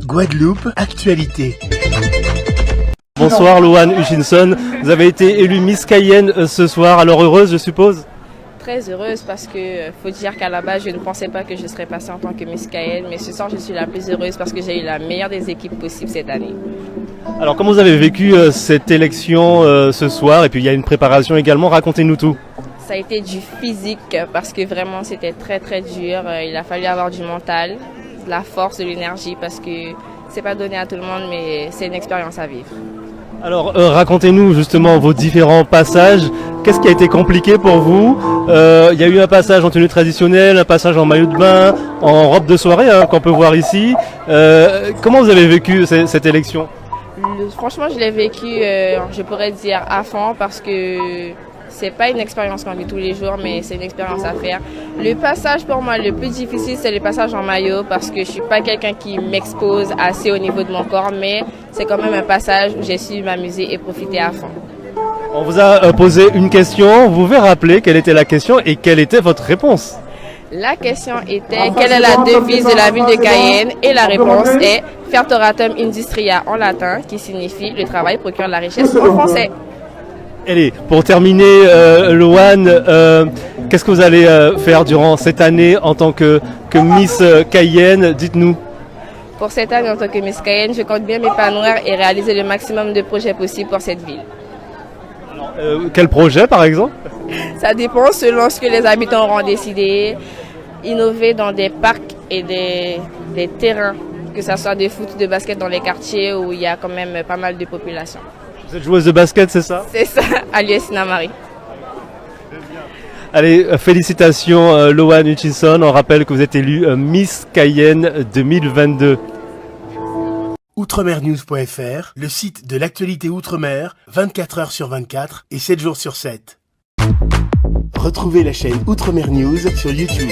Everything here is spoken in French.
Guadeloupe, actualité. Bonsoir Louane Hutchinson, vous avez été élue Miss Cayenne ce soir, alors heureuse je suppose? Très heureuse parce que faut dire qu'à la base je ne pensais pas que je serais passée en tant que Miss Cayenne, mais ce soir je suis la plus heureuse parce que j'ai eu la meilleure des équipes possibles cette année. Alors comment vous avez vécu cette élection ce soir, et puis il y a une préparation également, racontez-nous tout. Ça a été du physique parce que vraiment c'était très très dur, il a fallu avoir du mental, de la force, de l'énergie parce que c'est pas donné à tout le monde mais c'est une expérience à vivre. Alors racontez-nous justement vos différents passages, qu'est-ce qui a été compliqué pour vous? Il y a eu un passage en tenue traditionnelle, un passage en maillot de bain, en robe de soirée qu'on peut voir ici. Comment vous avez vécu cette élection? Franchement je l'ai vécu, je pourrais dire à fond parce que c'est pas une expérience qu'on vit tous les jours, mais c'est une expérience à faire. Le passage pour moi le plus difficile, c'est le passage en maillot parce que je suis pas quelqu'un qui m'expose assez au niveau de mon corps, mais c'est quand même un passage où j'ai su m'amuser et profiter à fond. On vous a posé une question, vous pouvez rappeler quelle était la question et quelle était votre réponse? La question était quelle est la devise de la ville de Cayenne et la réponse est Fertoratum Industria en latin qui signifie le travail procure la richesse en français. Allez, pour terminer, Louane, qu'est-ce que vous allez faire durant cette année en tant que Miss Cayenne? Dites-nous. Pour cette année, en tant que Miss Cayenne, je compte bien m'épanouir et réaliser le maximum de projets possibles pour cette ville. Quel projet, par exemple? Ça dépend selon ce que les habitants auront décidé. Innover dans des parcs et des terrains, que ce soit de foot, de basket dans les quartiers où il y a quand même pas mal de population. Vous êtes joueuse de basket, c'est ça? C'est ça, à l'US Sinamari. Allez, félicitations Louane Hutchinson, on rappelle que vous êtes élue Miss Cayenne 2022. Outremernews.fr, le site de l'actualité Outre-mer, 24 heures sur 24 et 7 jours sur 7. Retrouvez la chaîne Outremer News sur YouTube.